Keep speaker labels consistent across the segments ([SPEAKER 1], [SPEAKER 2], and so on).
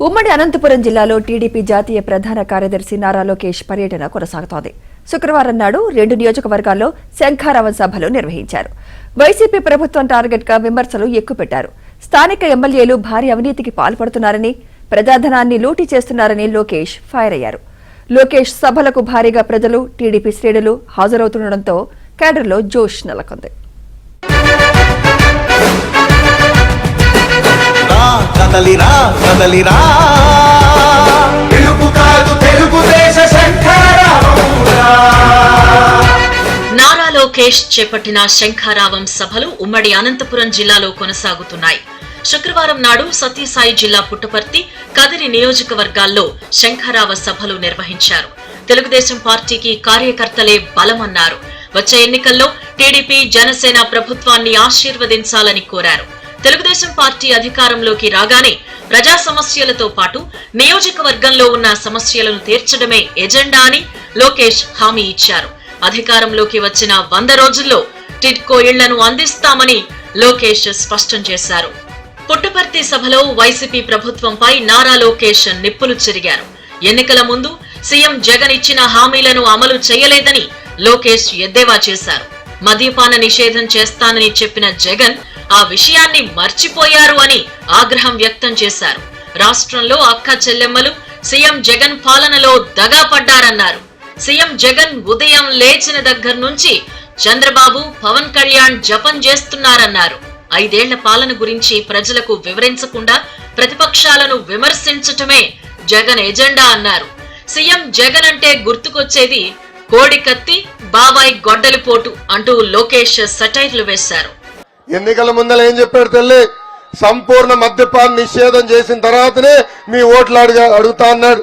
[SPEAKER 1] ఉమ్మడి అనంతపురం జిల్లాలో టీడీపీ జాతీయ ప్రధాన కార్యదర్శి నారా లోకేష్ పర్యటన కొనసాగుతోంది. శుక్రవారం నాడు 2 నియోజకవర్గాల్లో శంఖారావం సభలు నిర్వహించారు. వైసీపీ ప్రభుత్వం టార్గెట్ గా విమర్శలు ఎక్కుపెట్టారు. స్థానిక ఎమ్మెల్యేలు భారీ అవినీతికి పాల్పడుతున్నారని, ప్రజాధనాన్ని లూటీ చేస్తున్నారని లోకేష్ ఫైర్ అయ్యారు. లోకేష్ సభలకు భారీగా ప్రజలు, టీడీపీ శ్రేణులు హాజరవుతుండటంతో కేడర్లో జోష్ నెలకొంది.
[SPEAKER 2] నారా లోకేష్ చేపట్టిన శంఖారావం సభలు ఉమ్మడి అనంతపురం జిల్లాలో కొనసాగుతున్నాయి. శుక్రవారం నాడు సత్యసాయి జిల్లా పుట్టపర్తి, కదిరి నియోజకవర్గాల్లో శంఖారావ సభలు నిర్వహించారు. తెలుగుదేశం పార్టీకి కార్యకర్తలే బలమన్నారు. వచ్చే ఎన్నికల్లో టీడీపీ, జనసేన ప్రభుత్వాన్ని ఆశీర్వదించాలని కోరారు. తెలుగుదేశం పార్టీ అధికారంలోకి రాగానే ప్రజా సమస్యలతో పాటు నియోజకవర్గంలో ఉన్న సమస్యలను తీర్చడమే ఎజెండా అని లోకేష్ హామీ ఇచ్చారు. అధికారంలోకి వచ్చిన 100 రోజుల్లో టిడ్కో ఇళ్లను అందిస్తామని లోకేష్ స్పష్టం చేశారు. పుట్టపర్తి సభలో వైసీపీ ప్రభుత్వంపై నారా లోకేష్ నిప్పులు చెరిగారు. ఎన్నికల ముందు సీఎం జగన్ ఇచ్చిన హామీలను అమలు చేయలేదని లోకేష్ ఎద్దేవా చేశారు. మద్యపాన నిషేధం చేస్తానని చెప్పిన జగన్ ఆ విషయాన్ని మర్చిపోయారు అని ఆగ్రహం వ్యక్తం చేశారు. రాష్ట్రంలో అక్క చెల్లెమ్మలు సీఎం జగన్ పాలనలో దగా పడ్డారన్నారు. సీఎం జగన్ ఉదయం లేచిన దగ్గర నుంచి చంద్రబాబు, పవన్ కళ్యాణ్ జపం చేస్తున్నారన్నారు. 5 ఏళ్ల పాలన గురించి ప్రజలకు వివరించకుండా ప్రతిపక్షాలను విమర్శించటమే జగన్ ఎజెండా అన్నారు. సీఎం జగన్ అంటే గుర్తుకొచ్చేది కోడి కత్తి, బాబాయ్ గొడ్డలిపోటు అంటూ లోకేష్ సెటైర్లు వేశారు.
[SPEAKER 3] ఎన్నికల ముందర ఏం చెప్పాడు తల్లి? సంపూర్ణ మద్యపాన నిషేధం చేసిన తర్వాతనే మీ ఓట్లు అడుగుతా అన్నాడు.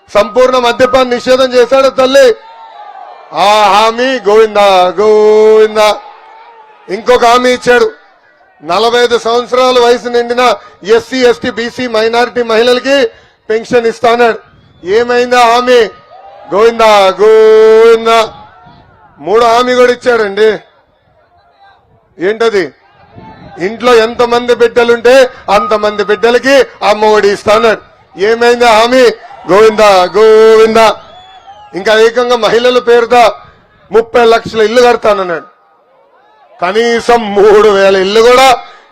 [SPEAKER 3] సంపూర్ణ మద్యపాన నిషేధం చేశాడు తల్లి. ఆ హామీ గోవిందా గోవిందా. ఇంకొక హామీ ఇచ్చాడు. 45 సంవత్సరాల వయసు నిండిన ఎస్సీ, ఎస్టీ, బీసీ, మైనారిటీ మహిళలకి పెన్షన్ ఇస్తాన్నాడు. ఏమైందా హామీ? గోవిందా గోవిందా. 3 హామీ కూడా ఇచ్చాడండి. ఏంటది? ఇంట్లో ఎంతమంది బిడ్డలుంటే అంతమంది బిడ్డలకి అమ్మఒడి ఇస్తాన్నాడు. ఏమైందా హామీ? గోవిందా గోవిందా. ఇంకా ఏకంగా మహిళల పేరుతో 30 లక్షల ఇల్లు కడతానన్నాడు. కనీసం 3000 ఇల్లు కూడా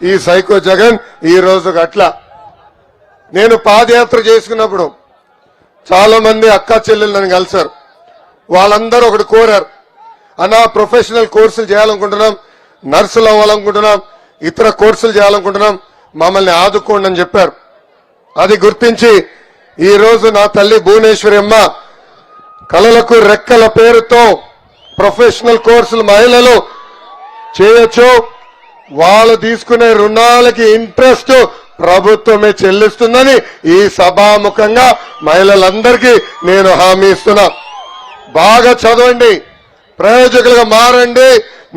[SPEAKER 3] ఈ సైకో జగన్ ఈ రోజు అట్లా. నేను పాదయాత్ర చేసుకున్నప్పుడు చాలా మంది అక్క చెల్లెలు నన్ను కలిశారు. వాళ్ళందరూ ఒకటి కోరారు, అన్నా ప్రొఫెషనల్ కోర్సులు చేయాలనుకుంటున్నాం, నర్సులు అవ్వాలనుకుంటున్నాం, ఇతర కోర్సులు చేయాలనుకుంటున్నాం, మమ్మల్ని ఆదుకోండి అని చెప్పారు. అది గుర్తించి ఈ రోజు నా తల్లి భువనేశ్వరి అమ్మ కళలకు రెక్కల పేరుతో ప్రొఫెషనల్ కోర్సులు మహిళలు చేయొచ్చు. వాళ్ళు తీసుకునే రుణాలకి ఇంట్రెస్ట్ ప్రభుత్వమే చెల్లిస్తుందని ఈ సభాముఖంగా మహిళలందరికీ నేను హామీ ఇస్తున్నా. బాగా చదవండి, ప్రయోజకులుగా మారండి,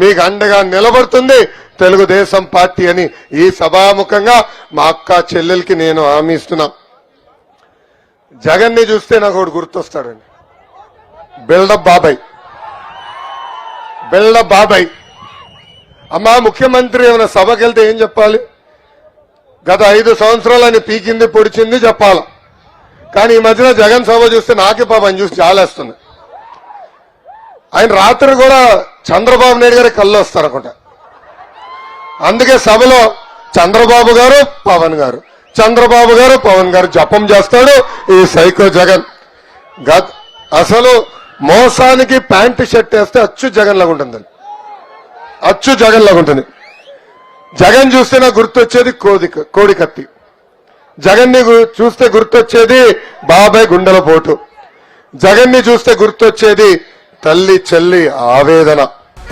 [SPEAKER 3] మీకు అండగా నిలబడుతుంది తెలుగుదేశం పార్టీ అని ఈ సభాముఖంగా మా అక్క చెల్లెలకి నేను హామీ ఇస్తున్నా. జగన్ ని చూస్తే నాకు ఒకటి గుర్తొస్తాడండి, బిల్డప్ బాబాయ్. బిల్డప్ బాబాయ్. అమ్మా ముఖ్యమంత్రి ఏమైనా సభకి వెళ్తే ఏం చెప్పాలి? గత 5 సంవత్సరాలు ఆయన పీకింది పొడిచింది చెప్పాలి. కానీ ఈ మధ్యన జగన్ సభ చూస్తే నాకే పాపం చూసి జాలేస్తుంది. ఆయన రాత్రి కూడా చంద్రబాబు నాయుడు గారి కళ్ళు వస్తారనుకుంటా. అందుకే సభలో చంద్రబాబు గారు, పవన్ గారు, చంద్రబాబు గారు, పవన్ గారు జపం చేస్తాడు ఈ సైకో జగన్. అసలు మోసానికి ప్యాంటు షర్ట్ వేస్తే అచ్చు జగన్ లాగా ఉంటుంది, అచ్చు జగన్ లాగా ఉంటుంది. జగన్ చూస్తే నాకు గుర్తొచ్చేది కోడి కత్తి, జగన్ ని చూస్తే గుర్తొచ్చేది బాబాయ్ గుండెల పోటు, జగన్ ని చూస్తే గుర్తొచ్చేది తల్లి చెల్లి ఆవేదన.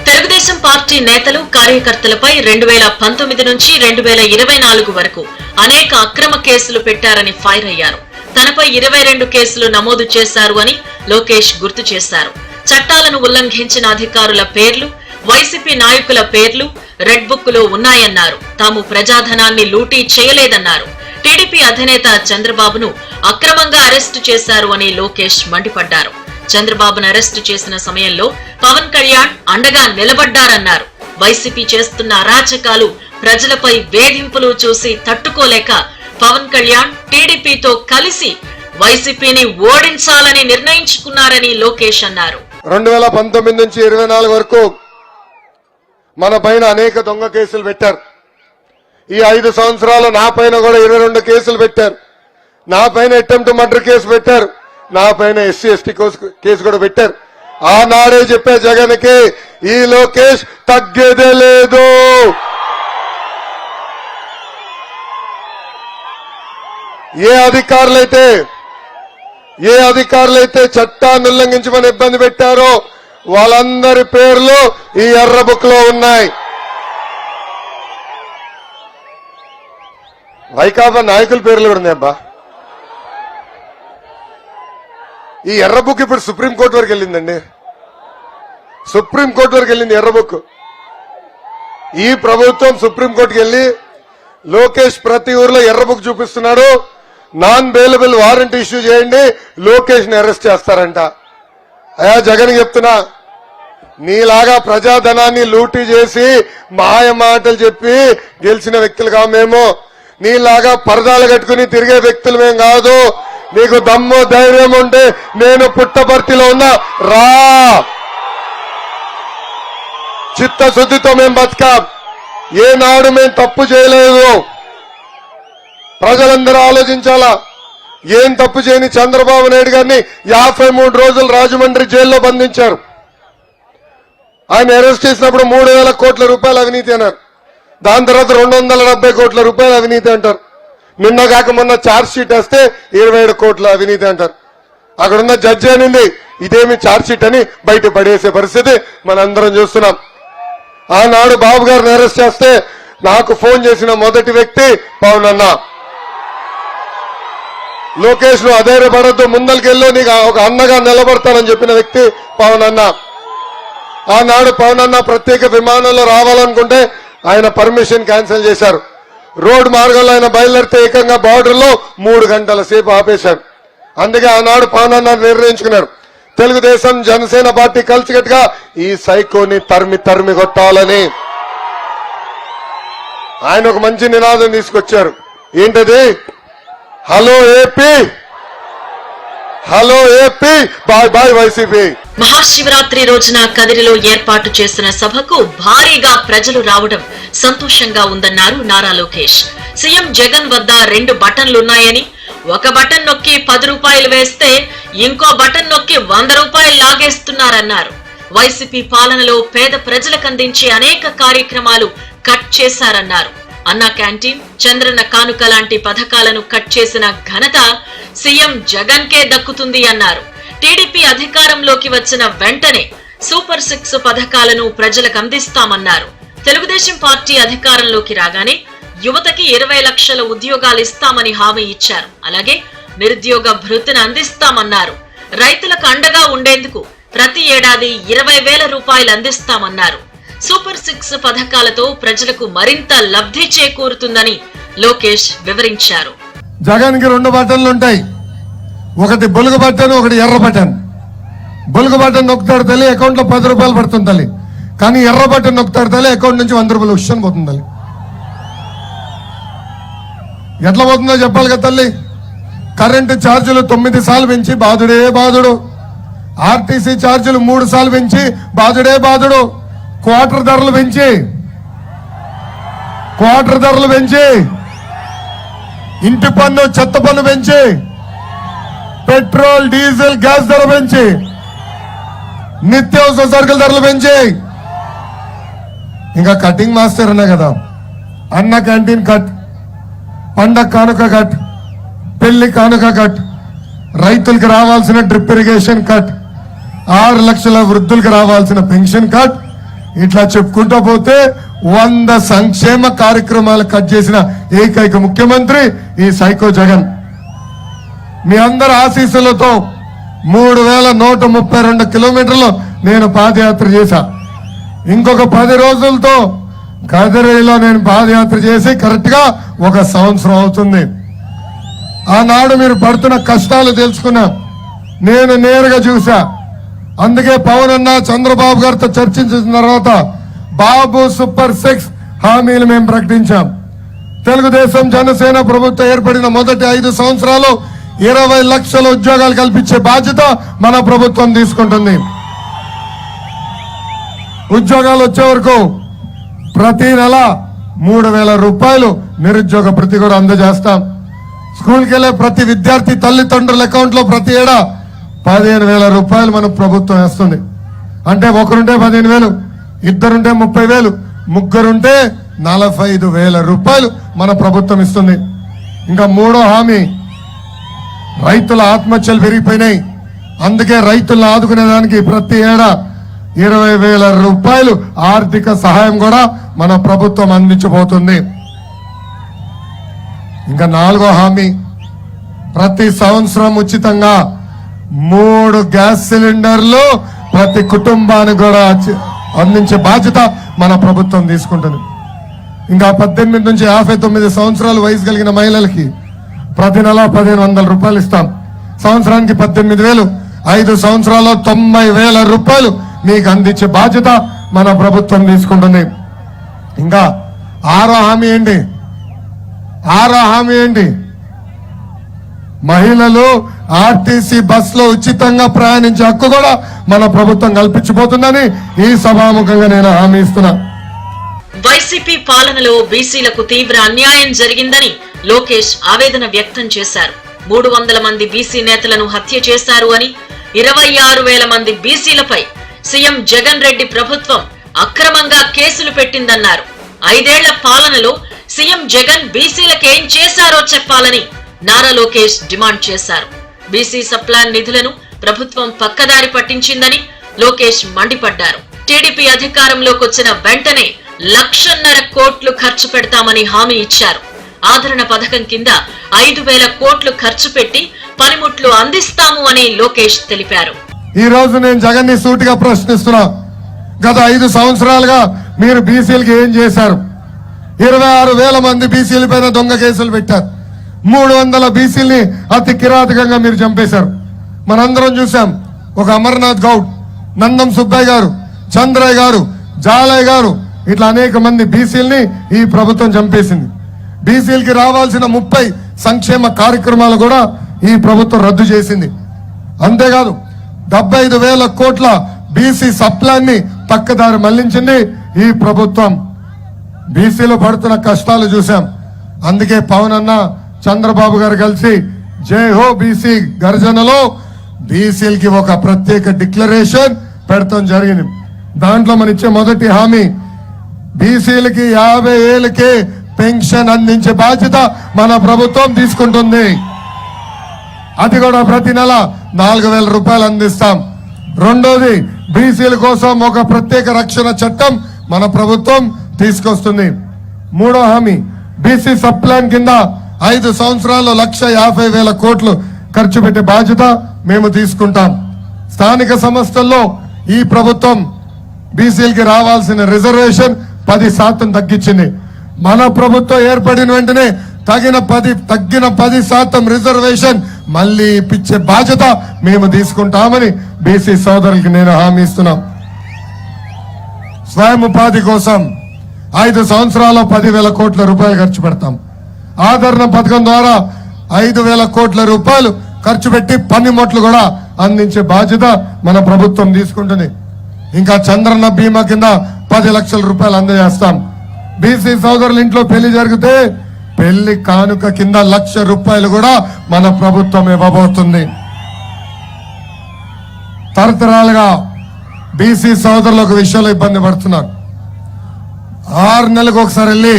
[SPEAKER 2] తెలుగుదేశం పార్టీ నేతలు, కార్యకర్తలపై 2019 నుంచి 2024 వరకు అనేక అక్రమ కేసులు పెట్టారని ఫైర్ అయ్యారు. తనపై 22 కేసులు నమోదు చేశారు అని లోకేష్ గుర్తు చేశారు. చట్టాలను ఉల్లంఘించిన అధికారుల పేర్లు, వైసీపీ నాయకుల పేర్లు రెడ్ బుక్ లో ఉన్నాయన్నారు. తాము ప్రజాధనాన్ని లూటీ చేయలేదన్నారు. టీడీపీ అధినేత చంద్రబాబును అక్రమంగా అరెస్టు చేశారు అని లోకేష్ మండిపడ్డారు. చంద్రబాబును అరెస్టు చేసిన సమయంలో పవన్ కళ్యాణ్ అండగా నిలబడ్డారన్నారు. వైసీపీ చేస్తున్న అరాచకాలు, ప్రజలపై వేధింపులు చూసి తట్టుకోలేక పవన్ కళ్యాణ్ టీడీపీతో కలిసి వైసీపీని ఓడించాలని నిర్ణయించుకున్నారని లోకేష్ అన్నారు.
[SPEAKER 3] 2019 నుంచి 24 వరకు మన పైన అనేక దొంగ కేసులు పెట్టారు. ఈ 5 సంవత్సరాలు నా పైన కూడా 22 కేసులు పెట్టారు. నా పైన అటెంప్ట్ మర్డర్ కేసు పెట్టారు. నా పైన SC/ST కేసు కూడా పెట్టారు. ఆనాడే చెప్పే జగన్కి ఈ లోకేష్ తగ్గేదే లేదు. ఏ అధికారులైతే చట్టాన్ని ఉల్లంఘించమని ఇబ్బంది పెట్టారో వాళ్ళందరి పేర్లు ఈ ఎర్ర బుక్ లో ఉన్నాయి. వైకాపా నాయకుల పేర్లు కూడా ఉన్నాయబ్బా. ఈ ఎర్ర బుక్ ఇప్పుడు సుప్రీంకోర్టు వరకు వెళ్ళిందండి. సుప్రీంకోర్టు వరకు వెళ్ళింది ఎర్ర బుక్. ఈ ప్రభుత్వం సుప్రీంకోర్టుకి వెళ్ళి లోకేష్ ప్రతి ఊర్లో ఎర్ర బుక్ చూపిస్తున్నాడు, నాన్ బెయిలబుల్ వారెంట్ ఇష్యూ చేయండి, లోకేష్ ని అరెస్ట్ చేస్తారంట. అయా జగన్ చెప్తున్నా, నీలాగా ప్రజాధనాన్ని లూటీ చేసి మాయ మాటలు చెప్పి గెలిచిన వ్యక్తులుగా మేము, నీలాగా పరదాలు కట్టుకుని తిరిగే వ్యక్తులు మేం కాదు. నీకు దమ్ము ధైర్యం ఉంటే నేను పుట్టపర్తిలో ఉన్నా రా, చిత్తశుద్ధితో మేం బతికాం. ఏనాడు మేం తప్పు చేయలేదు. ప్రజలందరూ ఆలోచించాలా. ఏం తప్పు చేయని చంద్రబాబు నాయుడు గారిని 53 రోజులు రాజమండ్రి జైల్లో బంధించారు. ఆయన అరెస్ట్ చేసినప్పుడు 3,000 కోట్ల రూపాయల అవినీతి అన్నారు. దాని తర్వాత 270 కోట్ల రూపాయల అవినీతి అంటారు. నిన్న కాక మొన్న ఛార్జ్ షీట్ వస్తే 27 కోట్ల అవినీతి అంటారు. అక్కడున్న జడ్జి అనింది ఇదేమి ఛార్జ్ షీట్ అని బయట పడేసే పరిస్థితి మనందరం చూస్తున్నాం. ఆనాడు బాబు గారిని అరెస్ట్ చేస్తే నాకు ఫోన్ చేసిన మొదటి వ్యక్తి పవన్ అన్న. లోకేష్ ను అధైర్యపడద్దు, ముందరికెళ్ళో నీకు ఒక అన్నగా నిలబడతానని చెప్పిన వ్యక్తి పవన్ అన్న. ఆనాడు పవన్ అన్న ప్రత్యేక విమానంలో రావాలనుకుంటే ఆయన పర్మిషన్ క్యాన్సిల్ చేశారు. రోడ్డు మార్గంలో ఆయన బయలుదేరితే ఏకంగా బార్డర్ లో 3 గంటల సేపు ఆపేశారు. అందుకే ఆనాడు పవన్ అన్న నిర్ణయించుకున్నారు, తెలుగుదేశం జనసేన పార్టీ కలిసికట్టుగా ఈ సైకోని తరిమి కొట్టాలని. ఆయన ఒక మంచి నినాదం తీసుకొచ్చారు. ఏంటది? Hello AP, hello AP, bye bye YCP.
[SPEAKER 2] Mahashivratri రోజున కదిరిలో ఏర్పాటు చేసిన సభకు భారీగా ప్రజలు రావడం సంతోషంగా ఉందన్నారు నారా లోకేష్. సీఎం జగన్ వద్ద 2 బటన్లున్నాయని, ఒక బటన్ నొక్కి 10 రూపాయలు వేస్తే ఇంకో బటన్ నొక్కి 100 రూపాయలు లాగేస్తున్నారన్నారు. వైసీపీ పాలనలో పేద ప్రజలకు అందించే అనేక కార్యక్రమాలు కట్ చేశారన్నారు. అన్నా క్యాంటీన్, చంద్రన్న కానుక లాంటి పథకాలను కట్ చేసిన ఘనత సీఎం జగన్ కే దక్కుతుంది అన్నారు. టీడీపీ అధికారంలోకి వచ్చిన వెంటనే సూపర్ 6 పథకాలను ప్రజలకు అందిస్తామన్నారు. తెలుగుదేశం పార్టీ అధికారంలోకి రాగానే యువతకి 20 లక్షల ఉద్యోగాలు ఇస్తామని హామీ ఇచ్చారు. అలాగే నిరుద్యోగ భృతిని అందిస్తామన్నారు. రైతులకు అండగా ఉండేందుకు ప్రతి ఏడాది 20,000 రూపాయలు అందిస్తామన్నారు. సూపర్ 6 పథకాలతో ప్రజలకు మరింత లబ్ధి చేకూరుతుందని లోకేష్ వివరించారు.
[SPEAKER 3] జగన్ కి 2 బటన్లు ఉంటాయి. ఒకటి బొలుగు బటన్, ఒకటి ఎర్ర బటన్. బొలుగు బటన్ నొక్కుతాడు తల్లి, అకౌంట్ లో 10 రూపాయలు పడుతుంది తల్లి. కానీ ఎర్ర బటన్ నొక్కుతాడు తల్లి, అకౌంట్ నుంచి 100 రూపాయలు ఉష్యం పోతుంది తల్లి. ఎట్లా పోతుందో చెప్పాలి కదా తల్లి. కరెంటు ఛార్జీలు 9 సార్లు పెంచి బాధుడే బాధుడు. ఆర్టీసీ ఛార్జీలు 3 సార్లు పెంచి బాధుడే బాధుడు. క్వార్టర్ ధరలు పెంచి ఇంటి పన్ను, చెత్త పన్ను పెంచి, పెట్రోల్, డీజిల్, గ్యాస్ ధర పెంచి, నిత్యావసర సరుకుల ధరలు పెంచి, ఇంకా కటింగ్ మాస్టర్ అన్నా కదా, అన్న క్యాంటీన్ కట్, పండగ కానుక కట్, పెళ్లి కానుక కట్, రైతులకు రావాల్సిన డ్రిప్ ఇరిగేషన్ కట్, 6 లక్షల వృద్ధులకు రావాల్సిన పెన్షన్ కట్, ఇట్లా చెప్పుకుంటూ పోతే 100 సంక్షేమ కార్యక్రమాలు కట్ చేసిన ఏకైక ముఖ్యమంత్రి ఈ సైకో జగన్. మీ అందరి ఆశీస్సులతో 3,132 కిలోమీటర్లు నేను పాదయాత్ర చేశా. ఇంకొక 10 రోజులతో కదిరిలో నేను పాదయాత్ర చేసి కరెక్ట్ గా 1 సంవత్సరం అవుతుంది. ఆనాడు మీరు పడుతున్న కష్టాలు తెలుసుకున్నా, నేను నేరుగా చూసా. అందుకే పవన్ అన్న చంద్రబాబు గారితో చర్చించిన తర్వాత బాబు సూపర్ 6 హామీలు మేము ప్రకటించాం. తెలుగుదేశం జనసేన ప్రభుత్వం ఏర్పడిన మొదటి 5 సంవత్సరాలు 20 లక్షల ఉద్యోగాలు కల్పించే బాధ్యత మన ప్రభుత్వం తీసుకుంటుంది. ఉద్యోగాలు వచ్చే వరకు ప్రతి నెల 3,000 రూపాయలు నిరుద్యోగ భృతి కూడా అందజేస్తాం. స్కూల్కి వెళ్లే ప్రతి విద్యార్థి తల్లిదండ్రుల అకౌంట్ లో ప్రతి ఏడా 15,000 రూపాయలు మన ప్రభుత్వం వేస్తుంది. అంటే ఒకరుంటే 15,000, ఇద్దరుంటే 30,000, ముగ్గురుంటే 45,000 రూపాయలు మన ప్రభుత్వం ఇస్తుంది. ఇంకా మూడో హామీ, రైతుల ఆత్మహత్యలు పెరిగిపోయినాయి. అందుకే రైతులను ఆదుకునేదానికి ప్రతి ఏడా 20,000 రూపాయలు ఆర్థిక సహాయం కూడా మన ప్రభుత్వం అందించబోతుంది. ఇంకా నాలుగో హామీ, ప్రతి సంవత్సరం ఉచితంగా 3 గ్యాస్ సిలిండర్లు ప్రతి కుటుంబానికి కూడా అందించే బాధ్యత మన ప్రభుత్వం తీసుకుంటుంది. ఇంకా 18 నుంచి 59 సంవత్సరాల వయసు కలిగిన మహిళలకి ప్రతి నెల 1,500 రూపాయలు ఇస్తాం. సంవత్సరానికి 18,000, 5 సంవత్సరాల్లో 90,000 రూపాయలు మీకు అందించే బాధ్యత మన ప్రభుత్వం తీసుకుంటుంది. ఇంకా ఆరో హామీ ఏంటి? మహిళలు ఆర్టీసీ బస్సులో ఉచితంగా ప్రయాణించే హక్కు కూడా మన ప్రభుత్వం కల్పించబోతుందని ఈ సభాముఖంగా నేను హామీ ఇస్తున్నా.
[SPEAKER 2] వైసీపీ పాలనలో బీసీలకు తీవ్ర అన్యాయం జరిగిందని లోకేష్ ఆవేదన వ్యక్తం చేశారు. 300 మంది బీసీ నేతలను హత్య చేశారు అని, 26,000 మంది బీసీలపై సీఎం జగన్ రెడ్డి ప్రభుత్వం అక్రమంగా కేసులు పెట్టిందన్నారు. 5 ఏళ్ల పాలనలో సీఎం జగన్ బీసీలకేం చేశారో చెప్పాలని నారా లోకేష్ డిమాండ్ చేశారు. బీసీ సప్లాన్ నిధులను ప్రభుత్వం పక్కదారి పట్టించిందని లోకేష్ మండిపడ్డారు. టీడీపీ అధికారంలోకి వచ్చిన వెంటనే 1,50,000 కోట్లు ఖర్చు పెడతామని హామీ ఇచ్చారు. ఆదరణ పథకం కింద 5,000 కోట్లు ఖర్చు పెట్టి పనిముట్లు అందిస్తాము అని లోకేష్ తెలిపారు.
[SPEAKER 3] ఈ రోజు నేను జగన్ ని సూటిగా ప్రశ్నిస్తున్నా. గత 5 సంవత్సరాలుగా మీరు బీసీలకి ఏం చేశారు? 26,000 మంది బీసీల పైన దొంగ కేసులు పెట్టారు. 300 బీసీల్ని అతి కిరాతకంగా మీరు చంపేశారు. మనందరం చూసాం. ఒక అమర్నాథ్ గౌడ్, నందం సుబ్బయ్య గారు, చంద్రయ్య గారు, జాలయ్య గారు, ఇట్లా అనేక మంది బీసీల్ని ఈ ప్రభుత్వం చంపేసింది. బీసీలకి రావాల్సిన 30 సంక్షేమ కార్యక్రమాలు కూడా ఈ ప్రభుత్వం రద్దు చేసింది. అంతేకాదు 75,000 కోట్ల బీసీ సప్లాన్ని పక్కదారి మళ్లించింది ఈ ప్రభుత్వం. బీసీలు పడుతున్న కష్టాలు చూసాం. అందుకే పవన్ అన్న, చంద్రబాబు గారు కలిసి జై హో బీసీ గర్జనలో బీసీలకి ఒక ప్రత్యేక డిక్లరేషన్ పెడతాం జరిగింది. దాంట్లో మన ఇచ్చే మొదటి హామీ, బీసీలకి 50 ఏళ్ళకే పెన్షన్ అందించే బాధ్యత మన ప్రభుత్వం తీసుకుంటుంది. అది కూడా ప్రతి నెల 4,000 రూపాయలు అందిస్తాం. రెండోది, బీసీల కోసం ఒక ప్రత్యేక రక్షణ చట్టం మన ప్రభుత్వం తీసుకొస్తుంది. మూడో హామీ, బీసీ సప్లాన్ కింద 5 సంవత్సరాల్లో 1,50,000 కోట్లు ఖర్చు పెట్టే బాధ్యత మేము తీసుకుంటాం. స్థానిక సంస్థల్లో ఈ ప్రభుత్వం బీసీలకి రావాల్సిన రిజర్వేషన్ 10% తగ్గించింది. మన ప్రభుత్వం ఏర్పడిన వెంటనే తగ్గిన 10% రిజర్వేషన్ మళ్ళీ ఇప్పించే బాధ్యత మేము తీసుకుంటామని బీసీ సోదరులకి నేను హామీ ఇస్తున్నాం. స్వయం ఉపాధి కోసం 5 సంవత్సరాల్లో 10,000 కోట్ల రూపాయలు ఖర్చు పెడతాం. ఆదరణ పథకం ద్వారా 5,000 కోట్ల రూపాయలు ఖర్చు పెట్టి పనిముట్లు కూడా అందించే బాధ్యత మన ప్రభుత్వం తీసుకుంటుంది. ఇంకా చంద్రన్న బీమా కింద 10 లక్షల రూపాయలు అందజేస్తాం. బీసీ సోదరుల ఇంట్లో పెళ్లి జరిగితే పెళ్లి కానుక కింద 1,00,000 రూపాయలు కూడా మన ప్రభుత్వం ఇవ్వబోతుంది. తరతరాలుగా బీసీ సోదరులు ఒక విషయంలో ఇబ్బంది పడుతున్నారు. 6 నెలలకు ఒకసారి వెళ్ళి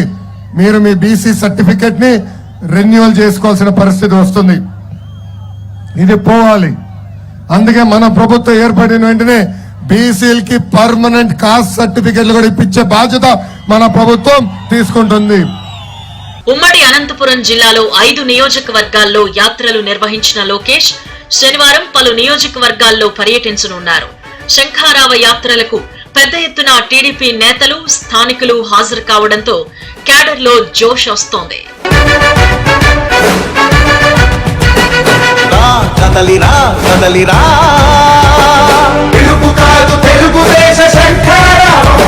[SPEAKER 3] మీరు మీ బీసీ సర్టిఫికెట్ ని రెన్యువల్ చేసుకోవాల్సిన పరిస్థితి వస్తుంది. ఇది పోవాలి. అందుకే మన ప్రభుత్వం ఏర్పడిన వెంటనే బీసీలకి పర్మనెంట్ కాస్ట్ సర్టిఫికెట్లు కూడా ఇప్పించే బాధ్యత మన ప్రభుత్వం తీసుకుంటుంది.
[SPEAKER 2] ఉమ్మడి అనంతపురం జిల్లాలో 5 నియోజకవర్గాల్లో యాత్రలు నిర్వహించిన లోకేష్ శనివారం పలు నియోజకవర్గాల్లో పర్యటించనున్నారు. శంఖారావ యాత్రలకు పెద్ద ఎత్తున టీడీపీ నేతలు, స్థానికులు హాజరు కావడంతో క్యాడర్లో జోష్ వస్తోంది.
[SPEAKER 4] తెలుగు కాదు తెలుగుదేశ శంఖారావం.